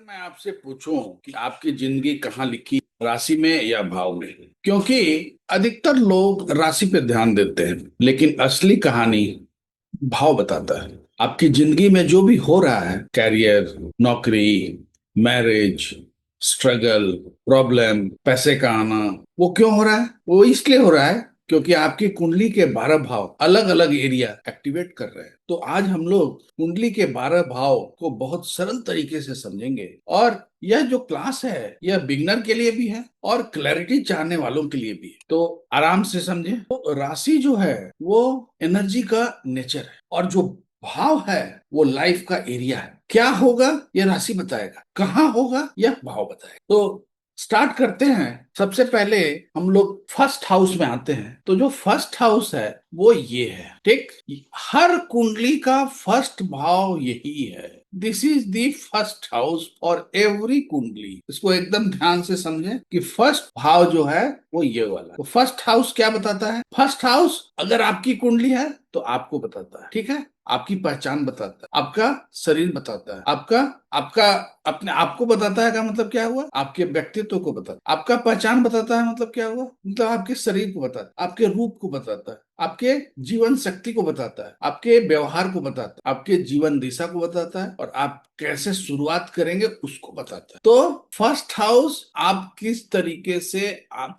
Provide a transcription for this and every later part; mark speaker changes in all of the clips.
Speaker 1: मैं आपसे पूछूं कि आपकी जिंदगी कहाँ लिखी, राशि में या भाव में? क्योंकि अधिकतर लोग राशि पे ध्यान देते हैं, लेकिन असली कहानी भाव बताता है। आपकी जिंदगी में जो भी हो रहा है, कैरियर, नौकरी, मैरिज, स्ट्रगल, प्रॉब्लम, पैसे का आना, वो क्यों हो रहा है? वो इसलिए हो रहा है क्योंकि आपकी कुंडली के 12 भाव अलग अलग एरिया एक्टिवेट कर रहे हैं। तो आज हम लोग कुंडली के 12 भाव को बहुत सरल तरीके से समझेंगे। और यह जो क्लास है यह बिगनर के लिए भी है और क्लैरिटी चाहने वालों के लिए भी है। तो आराम से समझें। तो राशि जो है वो एनर्जी का नेचर है, और जो भाव है वो लाइफ का एरिया है। क्या होगा यह राशि बताएगा, कहाँ होगा यह भाव बताएगा। तो स्टार्ट करते हैं। सबसे पहले हम लोग फर्स्ट हाउस में आते हैं। तो जो फर्स्ट हाउस है वो ये है, ठीक। हर कुंडली का फर्स्ट भाव यही है। This is the first house for every कुंडली। इसको एकदम ध्यान से समझें कि फर्स्ट भाव जो है वो ये वाला। तो फर्स्ट हाउस क्या बताता है? फर्स्ट हाउस अगर आपकी कुंडली है तो आपको बताता है, ठीक है। आपकी पहचान बताता है, आपका शरीर बताता है, आपका आपका अपने आप को बताता है। का मतलब क्या हुआ? आपके व्यक्तित्व को बताता है। आपका पहचान बताता है मतलब क्या हुआ? मतलब आपके शरीर को बताता है, आपके रूप को बताता है, आपके जीवन शक्ति को बताता है, आपके व्यवहार को बताता है, आपके जीवन दिशा को बताता है, और आप कैसे शुरुआत करेंगे उसको बताता है। तो फर्स्ट हाउस आप किस तरीके से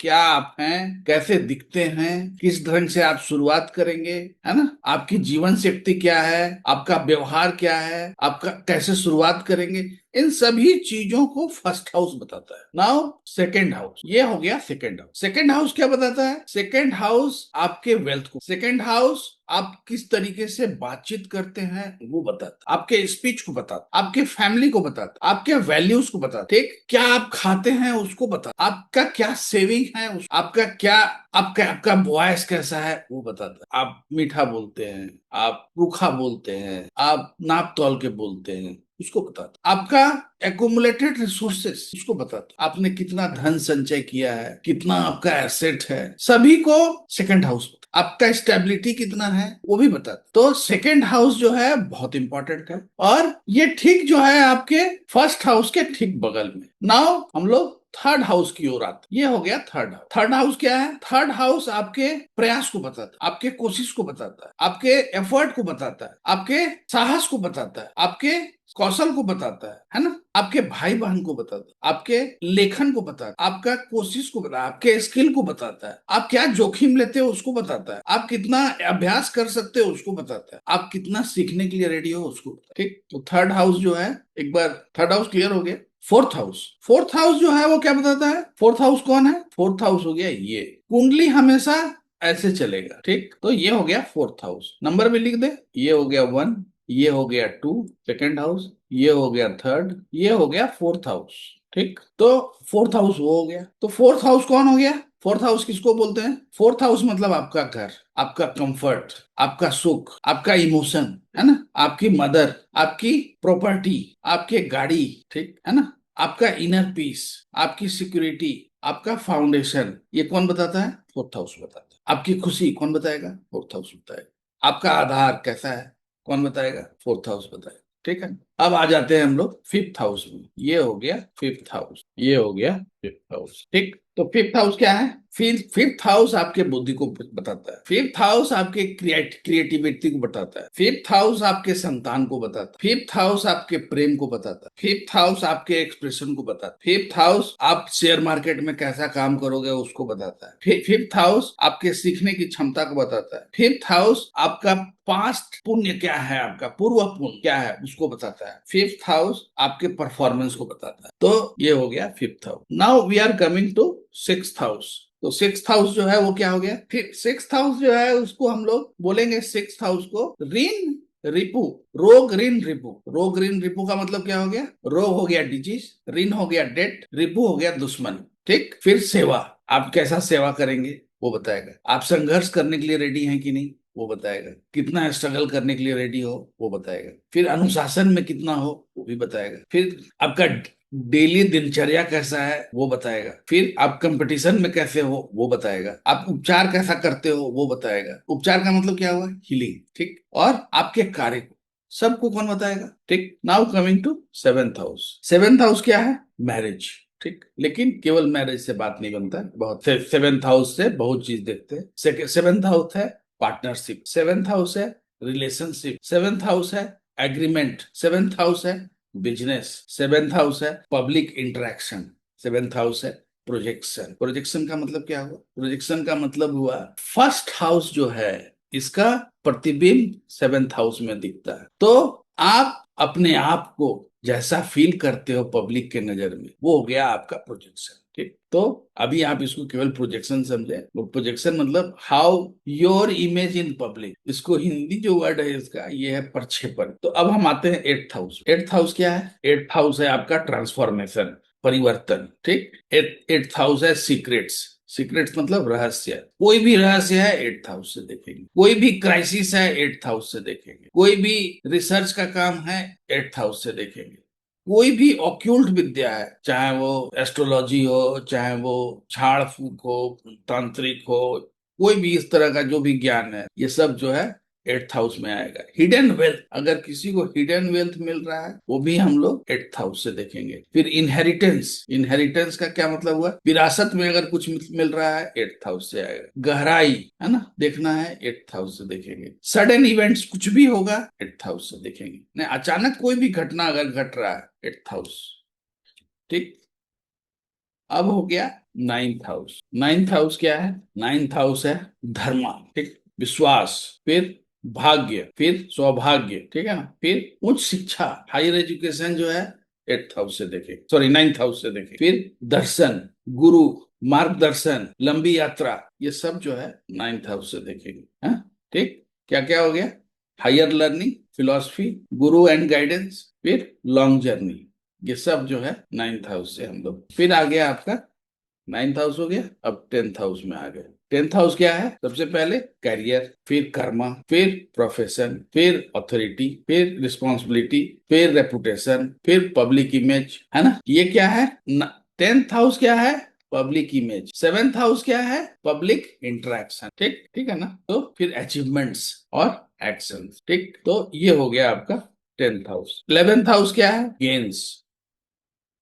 Speaker 1: क्या आप हैं, कैसे दिखते हैं, किस ढंग से आप शुरुआत करेंगे, है ना। आपकी जीवन शक्ति क्या है, आपका व्यवहार क्या है, आपका कैसे शुरुआत करेंगे, इन सभी चीजों को फर्स्ट हाउस बताता है। नाउ सेकेंड हाउस, ये हो गया सेकेंड हाउस। सेकेंड हाउस क्या बताता है? सेकेंड हाउस आपके वेल्थ को, सेकेंड हाउस आप किस तरीके से बातचीत करते हैं वो बताता, आपके स्पीच को बताता, आपके फैमिली को बताता, आपके वैल्यूज को बताता, ठीक। क्या आप खाते हैं उसको बताता, आपका क्या सेविंग है, आपका क्या, आपका आपका वॉइस कैसा है वो बताता है। आप मीठा बोलते हैं, आप रूखा बोलते हैं, आप नाप तोल के बोलते हैं, उसको बताता। आपका एकुमुलेटेड रिसोर्सेस उसको बताता, आपने कितना धन संचय किया है, कितना आपका एसेट है, सभी को सेकंड हाउस। आपका स्टेबिलिटी कितना है वो भी बताता। तो सेकंड हाउस जो है बहुत इंपॉर्टेंट है, और ये ठीक जो है आपके फर्स्ट हाउस के ठीक बगल में। नाउ हम लोग थर्ड हाउस की ओर आते। ये हो गया थर्ड हाउस। थर्ड हाउस क्या है? थर्ड हाउस आपके प्रयास को बताता है, आपके कोशिश को बताता है, आपके एफर्ट को बताता है, आपके साहस को बताता है, आपके कौशल को बताता है ना। आपके भाई बहन को बताता है, आपके लेखन को बताता है, आपका कोशिश को बताता है, आपके स्किल को बताता है, आप क्या जोखिम लेते हो उसको बताता है, आप कितना अभ्यास कर सकते हो उसको बताता है, आप कितना सीखने के लिए रेडी हो उसको बताता है, ठीक। तो थर्ड हाउस जो है, एक बार थर्ड हाउस क्लियर हो गया। फोर्थ हाउस, फोर्थ हाउस जो है वो क्या बताता है? फोर्थ हाउस कौन है? फोर्थ हाउस हो गया ये। कुंडली हमेशा ऐसे चलेगा, ठीक। तो ये हो गया फोर्थ हाउस। नंबर भी लिख दे। ये हो गया वन, ये हो गया टू सेकेंड हाउस, ये हो गया थर्ड, ये हो गया फोर्थ हाउस, ठीक। तो फोर्थ हाउस वो हो गया। तो फोर्थ हाउस कौन हो गया? फोर्थ हाउस किसको बोलते हैं? फोर्थ हाउस मतलब आपका घर, आपका कंफर्ट, आपका सुख, आपका इमोशन, है ना, आपकी मदर, आपकी प्रॉपर्टी, आपके गाड़ी, ठीक है ना, आपका इनर पीस, आपकी सिक्योरिटी, आपका फाउंडेशन, ये कौन बताता है? फोर्थ हाउस बताता है। आपकी खुशी कौन बताएगा? फोर्थ हाउस बताएगा। आपका आधार कैसा है कौन बताएगा? फोर्थ हाउस बताएगा, ठीक है। अब आ जाते हैं हम लोग फिफ्थ हाउस में। ये हो गया फिफ्थ हाउस, ये हो गया फिफ्थ हाउस, ठीक। तो फिफ्थ हाउस क्या है? फिफ्थ हाउस आपके बुद्धि को बताता है, फिफ्थ हाउस आपके क्रिएटिविटी को बताता है, फिफ्थ हाउस आपके संतान को बताता है, फिफ्थ हाउस आपके प्रेम को बताता है, फिफ्थ हाउस आपके एक्सप्रेशन को बताता है, फिफ्थ हाउस आप शेयर मार्केट में कैसा काम करोगे उसको बताता है, फिफ्थ हाउस आपके सीखने की क्षमता को बताता है, फिफ्थ हाउस आपका पास्ट पुण्य क्या है, आपका पूर्व पुण्य क्या है उसको बताता है, फिफ्थ हाउस आपके परफॉर्मेंस को बताता है। तो ये हो गया fifth house. Now we are coming to sixth house. तो सिक्स्थ हाउस जो है वो क्या हो गया? फिर सिक्स्थ हाउस जो है उसको हम लोग बोलेंगे, सिक्स्थ हाउस को ऋण रिपु, रोग ऋण रिपु। रोग ऋण रिपु का मतलब क्या हो गया? रोग हो गया डिजीज, ऋण हो गया डेट, रिपु हो गया दुश्मन, ठीक। फिर सेवा, आप कैसा सेवा करेंगे वो बताएगा। आप संघर्ष करने के लिए रेडी हैं कि नहीं वो बताएगा। कितना स्ट्रगल करने के लिए रेडी हो वो बताएगा। फिर अनुशासन में कितना हो वो भी बताएगा। फिर आपका डेली दिनचर्या कैसा है वो बताएगा। फिर आप कंपटीशन में कैसे हो वो बताएगा। आप उपचार कैसा करते हो वो बताएगा। उपचार का मतलब क्या हुआ? हीलिंग, ठीक। और आपके कार्य को, सबको कौन बताएगा? ठीक। Now coming to seventh house. Seventh house क्या है? मैरिज। ठीक। लेकिन केवल मैरिज से बात नहीं बनता, बहुत सेवेंथ हाउस से बहुत चीज देखते हैं। सेवेंथ हाउस है पार्टनरशिप, सेवेंथ हाउस है रिलेशनशिप, सेवेंथ हाउस है एग्रीमेंट, सेवेंथ हाउस है बिजनेस, सेवेंथ हाउस है पब्लिक इंटरेक्शन, सेवेंथ हाउस है प्रोजेक्शन। प्रोजेक्शन का मतलब क्या हुआ? प्रोजेक्शन का मतलब हुआ फर्स्ट हाउस जो है इसका प्रतिबिंब सेवेंथ हाउस में दिखता है। तो आप अपने आप को जैसा फील करते हो पब्लिक के नजर में, वो हो गया आपका प्रोजेक्शन। ठीक। तो अभी आप इसको केवल प्रोजेक्शन समझे। वो प्रोजेक्शन मतलब how your image in public, इसको हिंदी जो वर्ड है इसका ये है प्रक्षेपण। तो अब हम आते हैं एट्थ हाउस। एट्थ हाउस क्या है? एट्थ हाउस है आपका ट्रांसफॉर्मेशन, परिवर्तन। ठीक। एट्थ हाउस है सीक्रेट्स। सीक्रेट्स मतलब रहस्य। कोई भी रहस्य है एट्थ हाउस से देखेंगे, कोई भी क्राइसिस है एट्थ हाउस से देखेंगे, कोई भी रिसर्च का काम है एट्थ हाउस से देखेंगे, कोई भी ऑक्यूल्ट विद्या है, चाहे वो एस्ट्रोलॉजी हो, चाहे वो झाड़ फूक हो, तांत्रिक हो, कोई भी इस तरह का जो भी ज्ञान है, ये सब जो है एट्थ हाउस में आएगा। हिडन वेल्थ, अगर किसी को हिडन वेल्थ मिल रहा है वो भी हम लोग एट्थ हाउस से देखेंगे। फिर इनहेरिटेंस, इनहेरिटेंस का क्या मतलब हुआ? विरासत में अगर कुछ मिल रहा है एट्थ हाउस से आएगा। गहराई है ना, देखना है एट्थ हाउस से देखेंगे। सडन इवेंट्स, कुछ भी होगा एट्थ हाउस से देखेंगे। नहीं, अचानक कोई भी घटना अगर घट रहा है एट्थ हाउस। ठीक। अब हो गया नाइन्थ हाउस। नाइन्थ हाउस क्या है? नाइन्थ हाउस है धर्म। ठीक। विश्वास, फिर भाग्य, फिर सौभाग्य। ठीक है ना। फिर उच्च शिक्षा, हायर एजुकेशन जो है एट्थ हाउस से देखे, सॉरी नाइन्थ हाउस से देखे। फिर दर्शन, गुरु, मार्गदर्शन, लंबी यात्रा, ये सब जो है नाइन्थ हाउस से देखेंगे। हाँ? ठीक। क्या क्या हो गया? Higher learning, philosophy, Guru and guidance, फिर लॉन्ग जर्नी, ये सब जो है नाइन्थ हाउस से हम लोग। फिर आ गया आपका नाइन्थ हाउस हो गया। अब टेंथ हाउस में आ गए। टेंथ हाउस क्या है? सबसे पहले करियर, फिर कर्मा, फिर प्रोफेशन, फिर अथॉरिटी, फिर रिस्पॉन्सिबिलिटी, फिर रेपुटेशन, फिर पब्लिक इमेज, है ना। ये क्या है? टेंथ हाउस क्या है? Public image. सेवेंथ हाउस क्या है? Public interaction. ठीक। ठीक है ना। तो फिर अचीवमेंट्स और एक्शन। ठीक। तो ये हो गया आपका टेंथ हाउस। इलेवेंथ हाउस क्या है? गेन्स,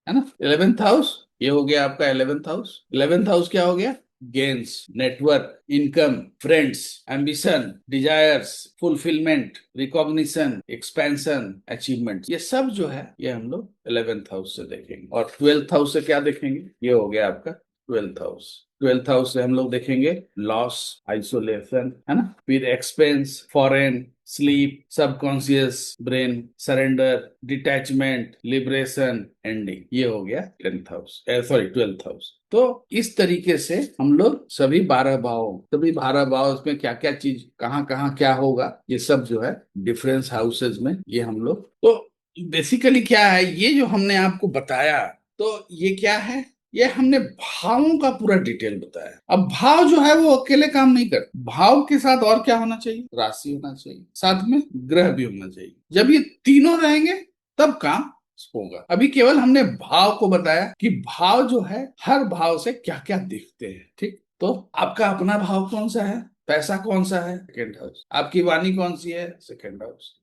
Speaker 1: है ना। इलेवेंथ हाउस ये हो गया आपका इलेवेंथ हाउस। इलेवेंथ हाउस क्या हो गया? Gains, network, income, friends, ambition, desires, fulfilment, recognition, expansion, achievement, ये सब जो है ये हम लोग इलेवेंथ हाउस से देखेंगे। और ट्वेल्थ हाउस से क्या देखेंगे? ये हो गया आपका ट्वेल्थ हाउस। ट्वेल्थ हाउस से हम लोग देखेंगे लॉस, आइसोलेशन, है ना। फिर expense, foreign, sleep, subconscious brain, surrender, detachment, liberation, ending, ये हो गया tenth house, sorry twelfth house. तो इस तरीके से हम लोग सभी 12 भाव में क्या क्या चीज, कहाँ कहाँ क्या होगा, ये सब जो है डिफरेंस हाउसेज में ये हम लोग। तो बेसिकली क्या है ये जो हमने आपको बताया, तो ये क्या है? ये हमने भावों का पूरा डिटेल बताया। अब भाव जो है वो अकेले काम नहीं करते, भाव के साथ और क्या होना चाहिए? राशि होना चाहिए, साथ में ग्रह भी होना चाहिए। जब ये तीनों रहेंगे तब काम होगा। अभी केवल हमने भाव को बताया कि भाव जो है हर भाव से क्या क्या दिखते हैं। ठीक। तो आपका अपना भाव कौन सा है? पैसा कौन सा है? Second house. आपकी वाणी कौन सी है? Second house.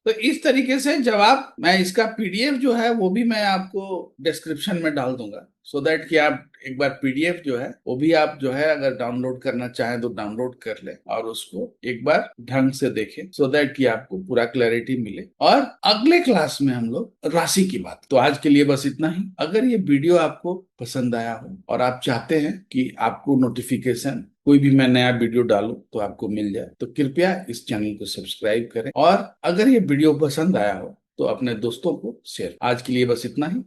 Speaker 1: तो इस तरीके से जब आप, मैं इसका पीडीएफ जो है वो भी मैं आपको डिस्क्रिप्शन में डाल दूंगा, सो दैट कि आप एक बार पीडीएफ जो है वो भी आप जो है अगर डाउनलोड करना चाहें तो डाउनलोड कर लें और उसको एक बार ढंग से देखें, सो दैट कि आपको पूरा क्लैरिटी मिले। और अगले क्लास में हम लोग राशि की बात। तो आज के लिए बस इतना ही। अगर ये वीडियो आपको पसंद आया हो और आप चाहते हैं कि आपको नोटिफिकेशन कोई भी मैं नया वीडियो डालूं तो आपको मिल जाए, तो कृपया इस चैनल को सब्सक्राइब करें। और अगर ये वीडियो पसंद आया हो तो अपने दोस्तों को शेयर। आज के लिए बस इतना ही।